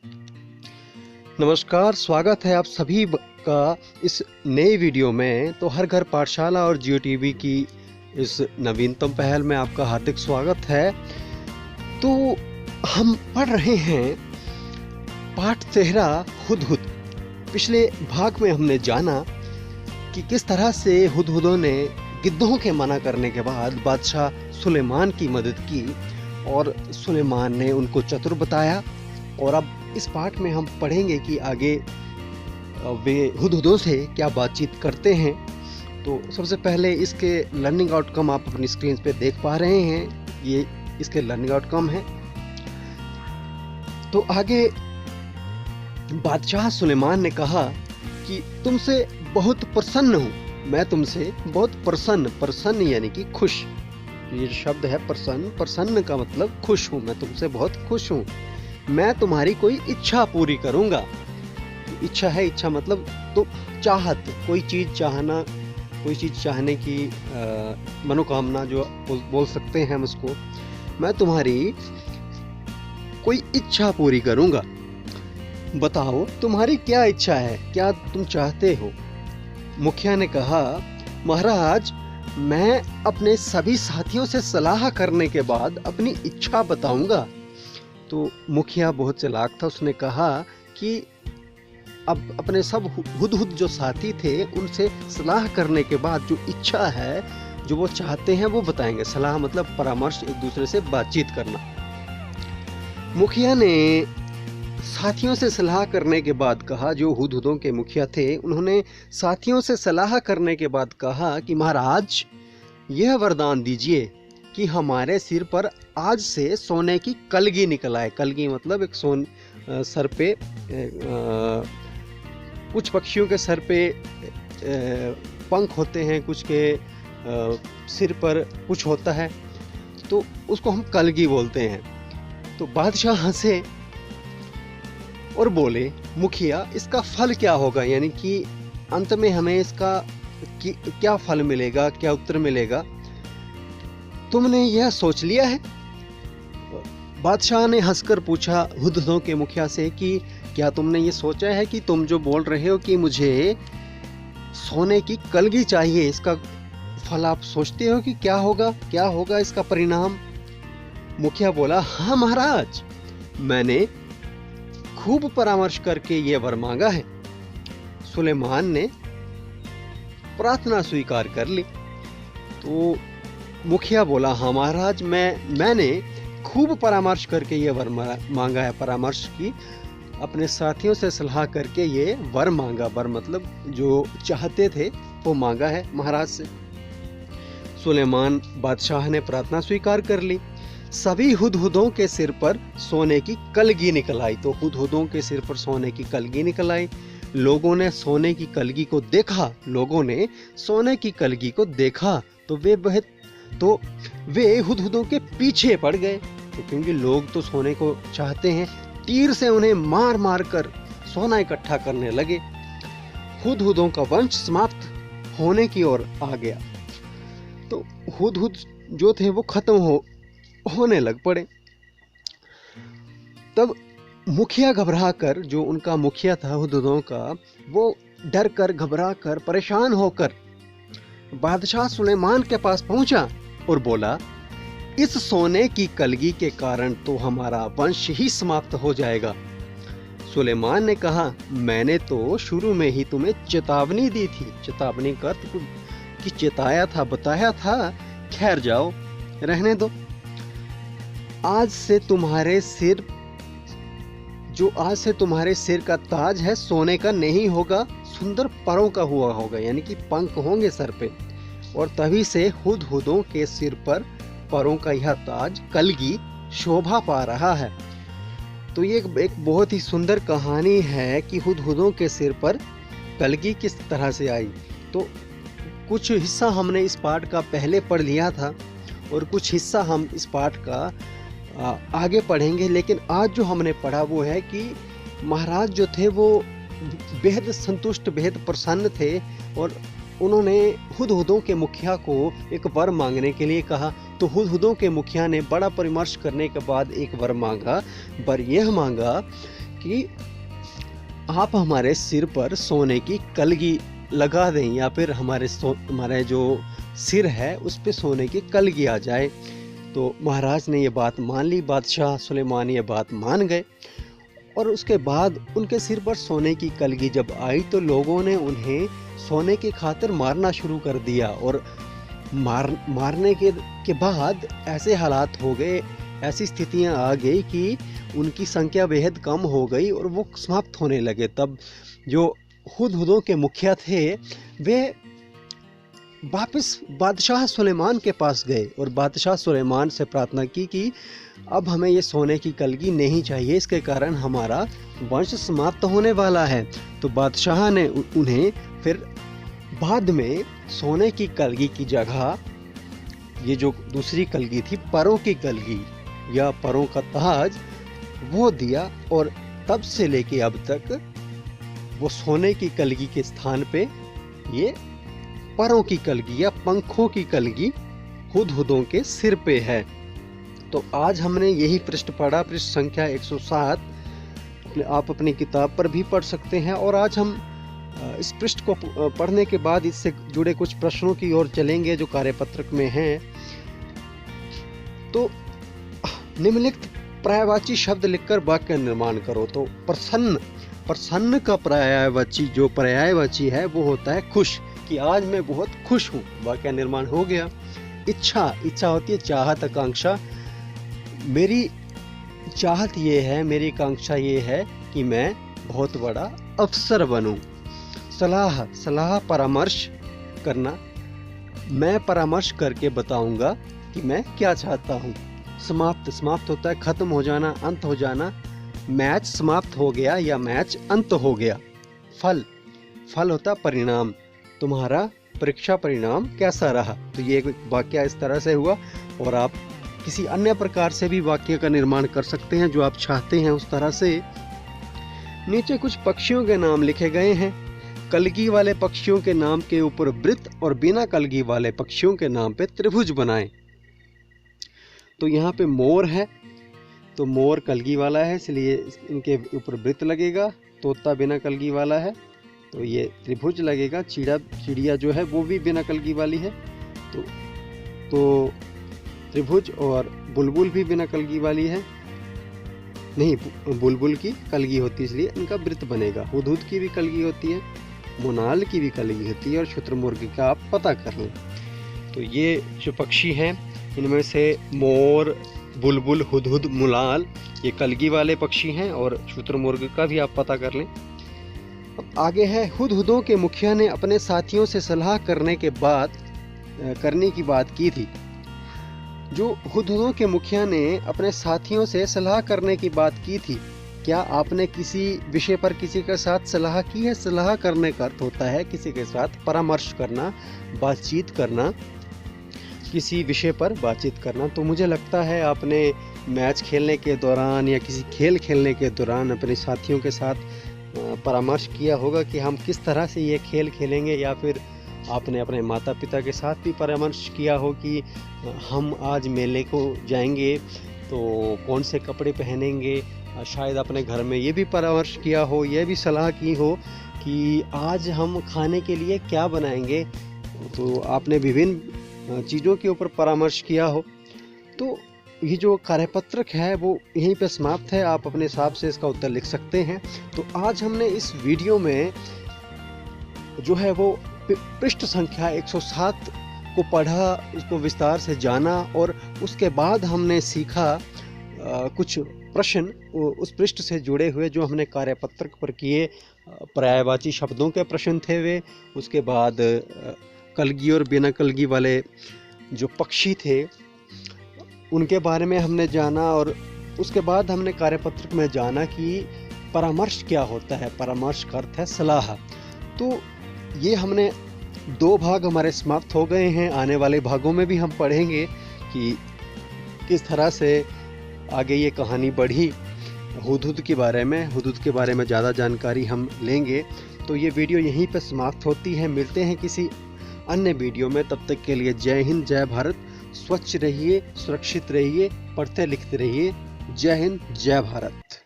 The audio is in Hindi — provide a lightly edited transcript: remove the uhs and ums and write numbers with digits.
नमस्कार, स्वागत है आप सभी का इस नए वीडियो में। तो हर घर पाठशाला और जियो टीवी की इस नवीनतम पहल में आपका हार्दिक स्वागत है। तो हम पढ़ रहे हैं पाठ 13 हुदहुद। पिछले भाग में हमने जाना कि किस तरह से हुदहुदों ने गिद्धों के मना करने के बाद बादशाह सुलेमान की मदद की और सुलेमान ने उनको चतुर बताया। और अब इस पाठ में हम पढ़ेंगे कि आगे वे हुदहुदों से क्या बातचीत करते हैं। तो सबसे पहले इसके लर्निंग आउटकम आप अपनी स्क्रीन पे देख पा रहे हैं, ये इसके लर्निंग आउटकम है। तो आगे बादशाह सुलेमान ने कहा कि तुमसे बहुत प्रसन्न हूँ, मैं तुमसे बहुत प्रसन्न यानी कि खुश। ये शब्द है प्रसन्न का मतलब खुश हूँ, मैं तुमसे बहुत खुश हूँ। मैं तुम्हारी कोई इच्छा पूरी करूंगा। इच्छा है, इच्छा मतलब तो चाहत, कोई चीज चाहना, कोई चीज चाहने की मनोकामना जो बोल सकते हैं हम उसको। मैं तुम्हारी कोई इच्छा पूरी करूंगा। बताओ तुम्हारी क्या इच्छा है, क्या तुम चाहते हो? मुखिया ने कहा, महाराज मैं अपने सभी साथियों से सलाह करने के बाद अपनी इच्छा बताऊंगा। तो मुखिया बहुत चालाक था, उसने कहा कि अब अपने सब हुदहुद जो साथी थे उनसे सलाह करने के बाद जो इच्छा है, जो वो चाहते हैं वो बताएंगे। सलाह मतलब परामर्श, एक दूसरे से बातचीत करना। मुखिया ने साथियों से सलाह करने के बाद कहा, जो हुदहुदों के मुखिया थे उन्होंने साथियों से सलाह करने के बाद कहा कि महाराज यह वरदान दीजिए कि हमारे सिर पर आज से सोने की कलगी निकल आए। कलगी मतलब एक सर पे कुछ पक्षियों के सर पे पंख होते हैं, कुछ के सिर पर कुछ होता है, तो उसको हम कलगी बोलते हैं। तो बादशाह हंसे और बोले, मुखिया इसका फल क्या होगा, यानी कि अंत में हमें इसका क्या फल मिलेगा, क्या उत्तर मिलेगा, तुमने यह सोच लिया है? बादशाह ने हंसकर पूछा हुदहुदों के मुखिया से कि क्या तुमने ये सोचा है कि तुम जो बोल रहे हो कि मुझे सोने की कलगी चाहिए, इसका फल आप सोचते हो कि क्या होगा इसका परिणाम? मुखिया बोला, हाँ महाराज, मैंने खूब परामर्श करके ये वर मांगा है। सुलेमान ने प्रार्थना स्वीकार कर ली। तो मुखिया बोला, हाँ महाराज, मैंने खूब परामर्श करके ये वर मांगा है। परामर्श की, अपने साथियों से सलाह करके ये वर मांगा। वर मतलब जो चाहते थे वो मांगा है महाराज से। सुलेमान बादशाह ने प्रार्थना स्वीकार कर ली। सभी हुदहुदों के सिर पर सोने की कलगी निकल आई। तो हुदहुदों के सिर पर सोने की कलगी निकल आई। लोगों ने सोने की कलगी को देखा तो वे हुदहुदों के पीछे पड़ गए। तो क्योंकि लोग तो सोने को चाहते हैं, तीर से उन्हें मार मार कर सोना इकट्ठा करने लगे। हुदहुदों का वंश समाप्त होने की ओर आ गया। तो हुदहुद जो थे वो खत्म होने लग पड़े। तब मुखिया घबरा कर, जो उनका मुखिया था हुदहुदों का, वो डर कर, घबरा कर, परेशान होकर बादशाह सुलेमान के पास पहुंचा और बोला, इस सोने की कलगी के कारण तो हमारा वंश ही समाप्त हो जाएगा। सुलेमान ने कहा, मैंने तो शुरू में ही तुम्हें चेतावनी दी थी। चेतावनी का अर्थ कि चेताया था, बताया था। खैर जाओ, रहने दो। आज से तुम्हारे सिर का ताज है, सोने का नहीं होगा, सुंदर परों का हुआ होगा, यानी कि पंख होंगे सर पे। और तभी से हुदहुदों के सिर पर परों का यह ताज कलगी शोभा पा रहा है। तो ये एक बहुत ही सुंदर कहानी है कि हुदहुदों के सिर पर कलगी किस तरह से आई। तो कुछ हिस्सा हमने इस पाठ का पहले पढ़ लिया था और कुछ हिस्सा हम इस पाठ का आगे पढ़ेंगे। लेकिन आज जो हमने पढ़ा वो है कि महाराज जो थे वो बेहद संतुष्ट, बेहद प्रसन्न थे और उन्होंने हुदहुदों के मुखिया को एक वर मांगने के लिए कहा। तो हुदहुदों के मुखिया ने बड़ा परामर्श करने के बाद एक वर मांगा। वर यह मांगा कि आप हमारे सिर पर सोने की कलगी लगा दें, या फिर हमारे जो सिर है उस पे सोने की कलगी आ जाए। तो महाराज ने ये बात मान ली, बादशाह सुलेमान ये बात मान गए। और उसके बाद उनके सिर पर सोने की कलगी जब आई तो लोगों ने उन्हें सोने की खातिर मारना शुरू कर दिया। और मारने के बाद ऐसे हालात हो गए, ऐसी स्थितियां आ गई कि उनकी संख्या बेहद कम हो गई और वो समाप्त होने लगे। तब जो हुदहुदों के मुखिया थे वे वापस बादशाह सुलेमान के पास गए और बादशाह सुलेमान से प्रार्थना की कि अब हमें ये सोने की कलगी नहीं चाहिए, इसके कारण हमारा वंश समाप्त होने वाला है। तो बादशाह ने उन्हें फिर बाद में सोने की कलगी की जगह ये जो दूसरी कलगी थी, परों की कलगी या परों का ताज, वो दिया। और तब से लेके अब तक वो सोने की कलगी के स्थान पे ये परों की कलगी या पंखों की कलगी हुदहुदों के सिर पे है। तो आज हमने यही पृष्ठ पढ़ा, पृष्ठ संख्या 107। आप अपनी किताब पर भी पढ़ सकते हैं। और आज हम इस पृष्ठ को पढ़ने के बाद इससे जुड़े कुछ प्रश्नों की ओर चलेंगे जो कार्यपत्रक में हैं। तो निम्नलिखित पर्यायवाची शब्द लिखकर वाक्य निर्माण करो। तो प्रसन्न का पर्यायवाची है वो होता है खुश, कि आज मैं बहुत खुश हूँ। वाक्य निर्माण हो गया। इच्छा होती है चाहत, आकांक्षा। मेरी चाहत ये है, मेरी आकांक्षा ये है कि मैं बहुत बड़ा अफसर बनूं। सलाह परामर्श करना, मैं परामर्श करके बताऊंगा कि मैं क्या चाहता हूँ। समाप्त होता है खत्म हो जाना, अंत हो जाना। मैच समाप्त हो गया या मैच अंत हो गया। फल होता परिणाम, तुम्हारा परीक्षा परिणाम कैसा रहा। तो ये वाक्य इस तरह से हुआ। और आप किसी अन्य प्रकार से भी वाक्य का निर्माण कर सकते हैं जो आप चाहते हैं उस तरह से। नीचे कुछ पक्षियों के नाम लिखे गए हैं। कलगी वाले पक्षियों के नाम के ऊपर वृत्त और बिना कलगी वाले पक्षियों के नाम पे त्रिभुज बनाएं। तो यहाँ पे मोर है, तो मोर कलगी वाला है इसलिए इनके ऊपर वृत्त लगेगा। तोता बिना कलगी वाला है तो ये त्रिभुज लगेगा। चिड़िया जो है वो भी बिना कलगी वाली है तो त्रिभुज। और बुलबुल भी बिना कलगी वाली है, नहीं बुलबुल की कलगी होती है इसलिए इनका वृत्त बनेगा। हुदहुद की भी कलगी होती है, मोनाल की भी कलगी होती है और शुतुरमुर्ग का आप पता कर लें। तो ये जो पक्षी हैं इनमें से मोर, बुलबुल, हुदहुद, मोनाल ये कलगी वाले पक्षी हैं और शुतुरमुर्ग का भी आप पता कर लें। अब आगे है, हुदहुदों के मुखिया ने अपने साथियों से सलाह करने की बात की थी। जो हुदहुदों के मुखिया ने अपने साथियों से सलाह करने की बात की थी, क्या आपने किसी विषय पर किसी के साथ सलाह की है? सलाह करने का अर्थ होता है किसी के साथ परामर्श करना, बातचीत करना, किसी विषय पर बातचीत करना। तो मुझे लगता है आपने मैच खेलने के दौरान या किसी खेल खेलने के दौरान अपने साथियों के साथ परामर्श किया होगा कि हम किस तरह से ये खेल खेलेंगे, या फिर आपने अपने माता पिता के साथ भी परामर्श किया हो कि हम आज मेले को जाएंगे तो कौन से कपड़े पहनेंगे। शायद अपने घर में ये भी परामर्श किया हो, ये भी सलाह की हो कि आज हम खाने के लिए क्या बनाएंगे। तो आपने विभिन्न चीज़ों के ऊपर परामर्श किया हो। तो ये जो कार्यपत्रक है वो यहीं पे समाप्त है। आप अपने हिसाब से इसका उत्तर लिख सकते हैं। तो आज हमने इस वीडियो में जो है वो पृष्ठ संख्या 107 को पढ़ा, उसको विस्तार से जाना और उसके बाद हमने सीखा कुछ प्रश्न उस पृष्ठ से जुड़े हुए जो हमने कार्यपत्रक पर किए। पर्यायवाची शब्दों के प्रश्न थे वे, उसके बाद कलगी और बिना कलगी वाले जो पक्षी थे उनके बारे में हमने जाना, और उसके बाद हमने कार्यपत्रक में जाना कि परामर्श क्या होता है। परामर्श का अर्थ है सलाह। तो ये हमने 2 भाग हमारे समाप्त हो गए हैं। आने वाले भागों में भी हम पढ़ेंगे कि किस तरह से आगे ये कहानी बढ़ी। हुदहुद के बारे में ज़्यादा जानकारी हम लेंगे। तो ये वीडियो यहीं पर समाप्त होती है। मिलते हैं किसी अन्य वीडियो में। तब तक के लिए जय हिंद, जय भारत। स्वच्छ रहिए, सुरक्षित रहिए, पढ़ते लिखते रहिए। जय हिंद, जय भारत।